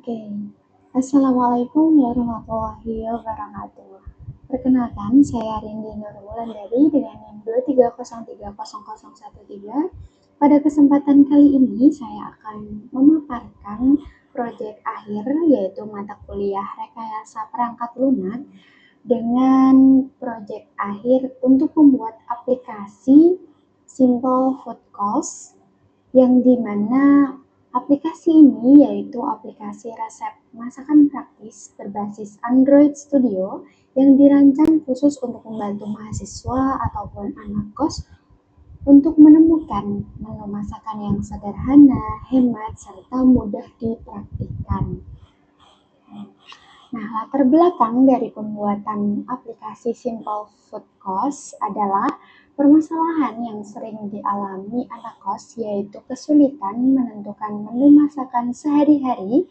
Oke, Assalamualaikum warahmatullahi wabarakatuh. Perkenalkan, saya Rindi Nurwulandari dengan NIM 230300013. Pada kesempatan kali ini, saya akan memaparkan proyek akhir, yaitu mata kuliah Rekayasa Perangkat Lunak, dengan proyek akhir untuk membuat aplikasi Simple Food Cost, yang dimana aplikasi ini yaitu aplikasi resep masakan praktis berbasis Android Studio yang dirancang khusus untuk membantu mahasiswa ataupun anak kos untuk menemukan menu masakan yang sederhana, hemat, serta mudah dipraktikkan. Nah, latar belakang dari pembuatan aplikasi Simple Food Cost adalah permasalahan yang sering dialami anak kos, yaitu kesulitan menentukan menu masakan sehari-hari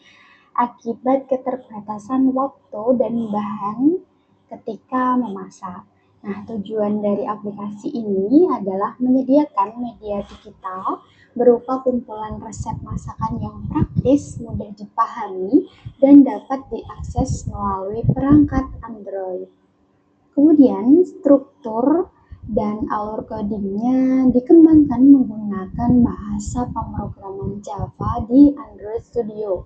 akibat keterbatasan waktu dan bahan ketika memasak. Nah, tujuan dari aplikasi ini adalah menyediakan media digital berupa kumpulan resep masakan yang praktis, mudah dipahami, dan dapat diakses melalui perangkat Android. Kemudian, struktur dan alur codingnya dikembangkan menggunakan bahasa pemrograman Java di Android Studio.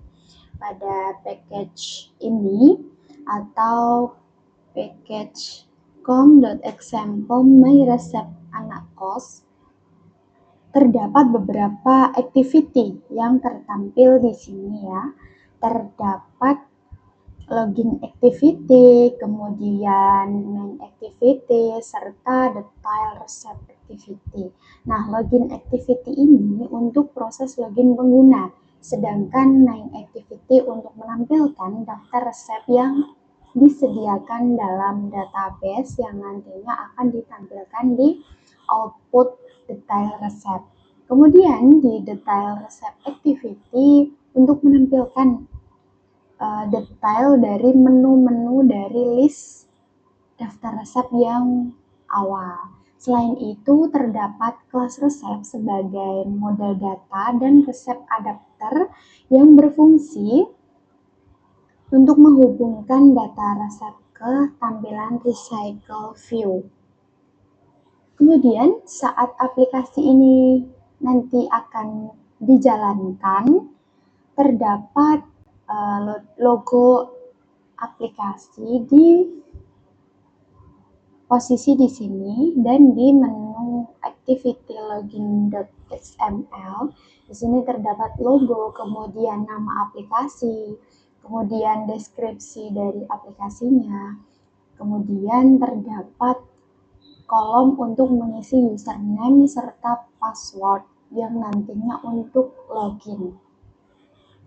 Pada package ini atau package com.example my resep anak kos, terdapat beberapa activity yang tertampil di sini ya. Terdapat login activity, kemudian main activity, serta detail resep activity. Nah, login activity ini untuk proses login pengguna, sedangkan main activity untuk menampilkan daftar resep yang disediakan dalam database yang nantinya akan ditampilkan di output detail resep. Kemudian di detail resep activity untuk menampilkan detail dari menu-menu dari list daftar resep yang awal. Selain itu, terdapat kelas resep sebagai model data dan resep adapter yang berfungsi untuk menghubungkan data resep ke tampilan recycle view. Kemudian, saat aplikasi ini nanti akan dijalankan, terdapat logo aplikasi di posisi di sini dan di menu activity login.xml. Di sini terdapat logo, kemudian nama aplikasi, kemudian deskripsi dari aplikasinya, kemudian terdapat kolom untuk mengisi username serta password yang nantinya untuk login.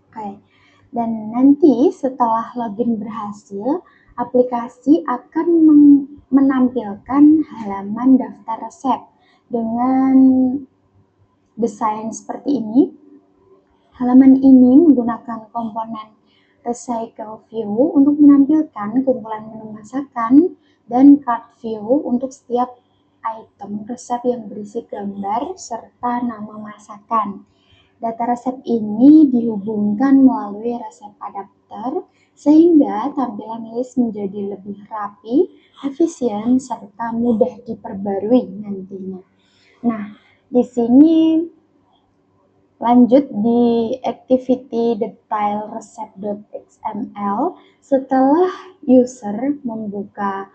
Oke. Dan nanti setelah login berhasil, aplikasi akan menampilkan halaman daftar resep dengan desain seperti ini. Halaman ini menggunakan komponen recycle view untuk menampilkan kumpulan menu masakan dan cart view untuk setiap item resep yang berisi gambar serta nama masakan. Data resep ini dihubungkan melalui resep adapter sehingga tampilan list menjadi lebih rapi, efisien, serta mudah diperbarui nantinya. Nah, di sini lanjut di activity detail resep.xml. Setelah user membuka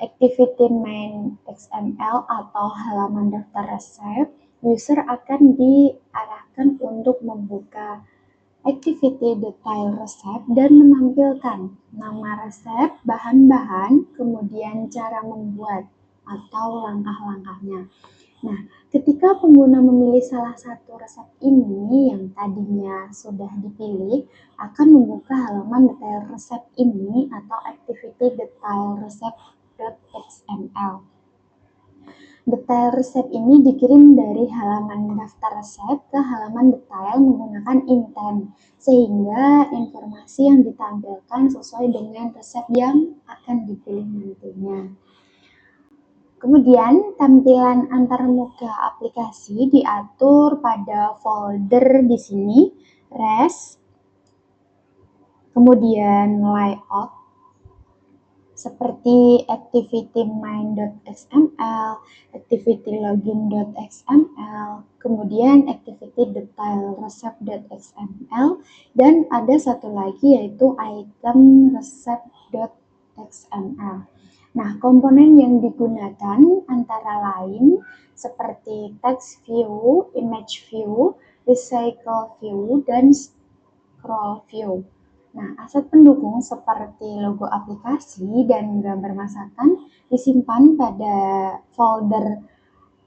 activity main XML atau halaman daftar resep, user akan diarahkan untuk membuka activity detail resep dan menampilkan nama resep, bahan-bahan, kemudian cara membuat atau langkah-langkahnya. Nah, ketika pengguna memilih salah satu resep ini yang tadinya sudah dipilih, akan membuka halaman detail resep ini atau activity detail resep.xml. Detail resep ini dikirim dari halaman daftar resep ke halaman detail menggunakan intent, sehingga informasi yang ditampilkan sesuai dengan resep yang akan dipilih nantinya. Kemudian, tampilan antarmuka aplikasi diatur pada folder di sini, res, Kemudian layout seperti activity-main.xml, activity-login.xml, kemudian activity-detail-resep.xml, dan ada satu lagi yaitu item resep.xml. Nah, komponen yang digunakan antara lain seperti text view, image view, recycle view, dan scroll view. Nah, aset pendukung seperti logo aplikasi dan gambar masakan disimpan pada folder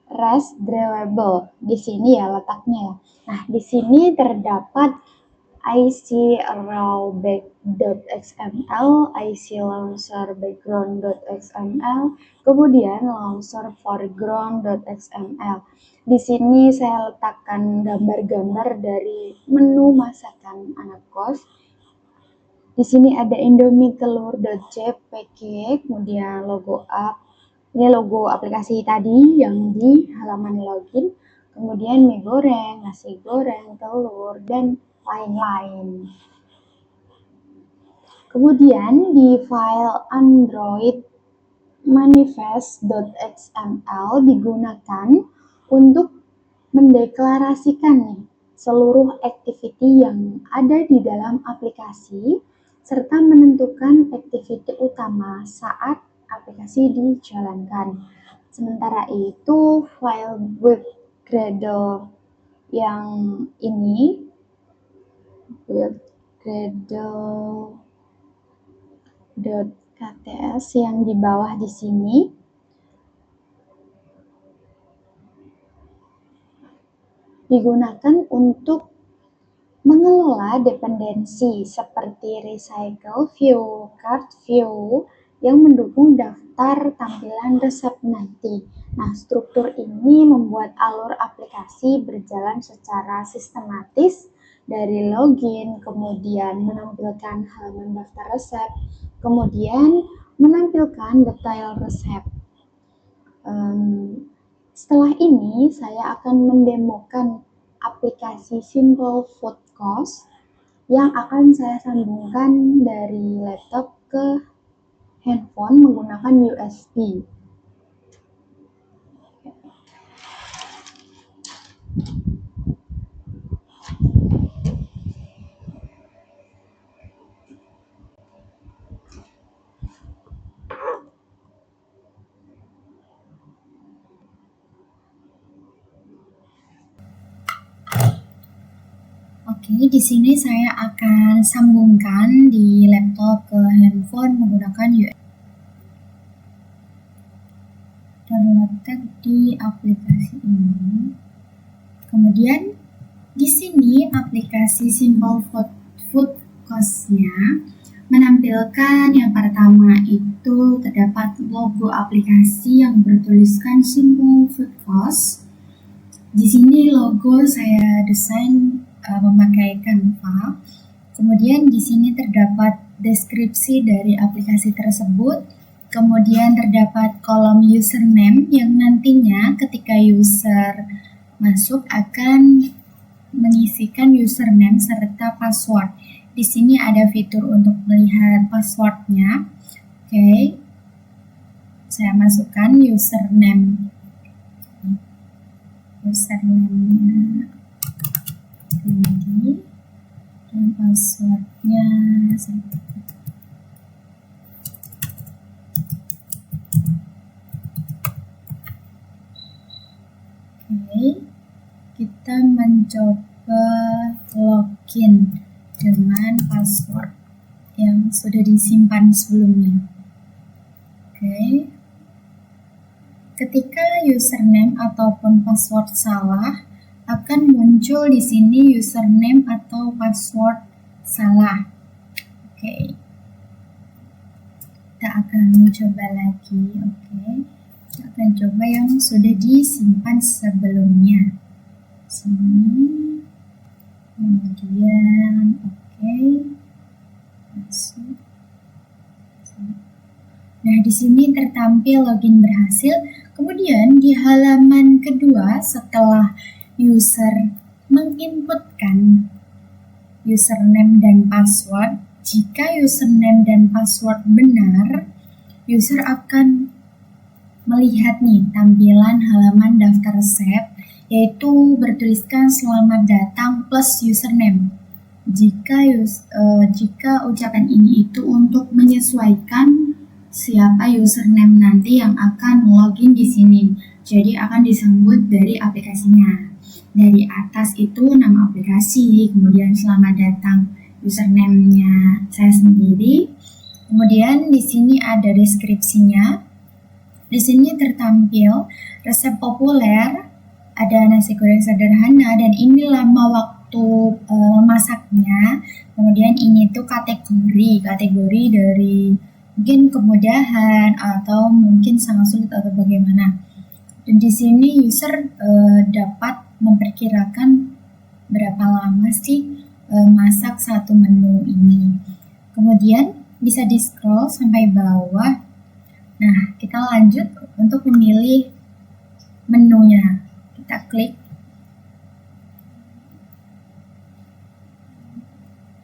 REST drawable. Di sini ya letaknya. Nah, di sini terdapat icrawback.xml, iclauncherbackground.xml, kemudian launcherforeground.xml. Di sini saya letakkan gambar-gambar dari menu masakan anak kos. Di sini ada Indomie telur.jpg, kemudian logo app. Ini logo aplikasi tadi yang di halaman login. Kemudian mie goreng, nasi goreng, telur, dan lain-lain. Kemudian di file Android manifest.xml digunakan untuk mendeklarasikan seluruh activity yang ada di dalam aplikasi serta menentukan activity utama saat aplikasi dijalankan. Sementara itu, file build Gradle yang ini, build Gradle.kts yang di bawah di sini, digunakan untuk mengelola dependensi seperti recycle view, cart view yang mendukung daftar tampilan resep nanti. Nah, struktur ini membuat alur aplikasi berjalan secara sistematis dari login, kemudian menampilkan halaman daftar resep, kemudian menampilkan detail resep. Setelah ini, saya akan mendemokan aplikasi Simple Food Cost yang akan saya sambungkan dari laptop ke handphone menggunakan USB. Oke, di sini saya akan sambungkan di laptop ke handphone menggunakan USB. Terletak di aplikasi ini. Kemudian di sini aplikasi Simple Food Cost-nya menampilkan yang pertama itu terdapat logo aplikasi yang bertuliskan Simple Food Cost. Di sini logo saya desain memakai Canva. Kemudian di sini terdapat deskripsi dari aplikasi tersebut. Kemudian terdapat kolom username yang nantinya ketika user masuk akan mengisikan username serta password. Di sini ada fitur untuk melihat passwordnya. Oke, saya masukkan username-nya ini dan passwordnya kita mencoba login dengan password yang sudah disimpan sebelumnya. Oke. Ketika username ataupun password salah, akan muncul di sini username atau password salah. Oke. Kita akan mencoba lagi. Oke. Kita akan coba yang sudah disimpan sebelumnya. Sini. Kemudian oke. Masuk. Nah, di sini tertampil login berhasil. Kemudian di halaman kedua setelah user menginputkan username dan password, Jika username dan password benar, user akan melihat nih tampilan halaman daftar resep, yaitu bertuliskan selamat datang plus username. Jika ucapan ini itu untuk menyesuaikan siapa username nanti yang akan login di sini. Jadi akan disambut dari aplikasinya. Dari atas itu nama aplikasi, kemudian selamat datang username-nya saya sendiri. Kemudian di sini ada deskripsinya. Di sini tertampil resep populer, ada nasi goreng sederhana, dan ini lama waktu masaknya. Kemudian ini tuh kategori dari mungkin kemudahan atau mungkin sangat sulit atau bagaimana. Dan di sini user dapat memperkirakan berapa lama sih masak satu menu ini. Kemudian bisa di-scroll sampai bawah. Nah, kita lanjut untuk memilih menunya. Kita klik.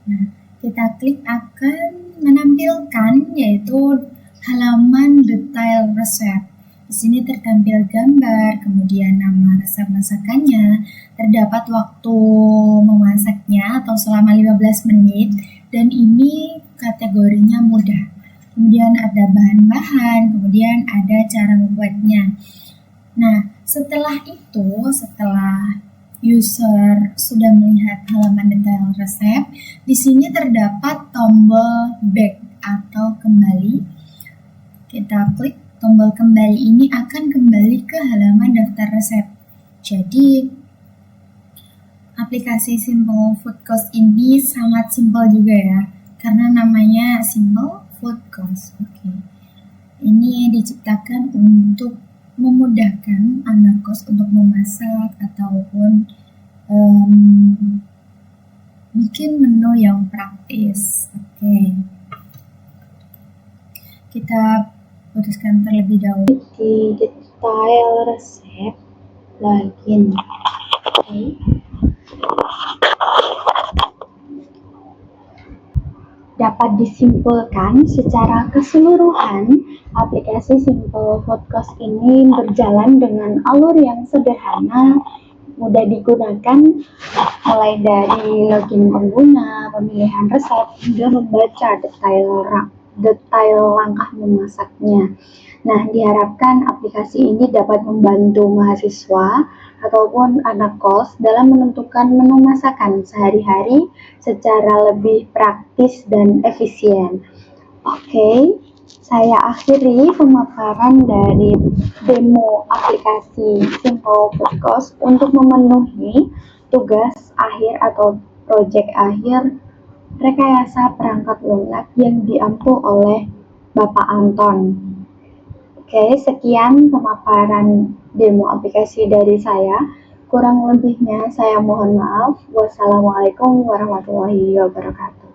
Nah, kita klik akan menampilkan yaitu halaman detail resep. Di sini tertampil gambar, kemudian nama resep masakannya, terdapat waktu memasaknya atau selama 15 menit, dan ini kategorinya mudah. Kemudian ada bahan-bahan, kemudian ada cara membuatnya. Nah, setelah user sudah melihat halaman detail resep, di sini terdapat tombol back atau kembali. Kita klik tombol kembali ini akan kembali ke halaman daftar resep. Jadi, aplikasi Simple Food Cost ini sangat simpel juga ya, karena namanya Simple Food Cost. Oke. Ini diciptakan untuk memudahkan anak kos untuk memasak ataupun bikin menu yang praktis. Oke. Kita putuskan terlebih dahulu di detail resep login. Oke. Dapat disimpulkan secara keseluruhan, aplikasi Simple Food Cost ini berjalan dengan alur yang sederhana, mudah digunakan, mulai dari login pengguna, pemilihan resep, hingga membaca detail langkah memasaknya. Nah, diharapkan aplikasi ini dapat membantu mahasiswa ataupun anak kos dalam menentukan menu masakan sehari-hari secara lebih praktis dan efisien. Oke, saya akhiri pemaparan dari demo aplikasi Simple Food Cost untuk memenuhi tugas akhir atau proyek akhir rekayasa perangkat lunak yang diampu oleh Bapak Anton. Oke, sekian pemaparan demo aplikasi dari saya. Kurang lebihnya saya mohon maaf. Wassalamualaikum warahmatullahi wabarakatuh.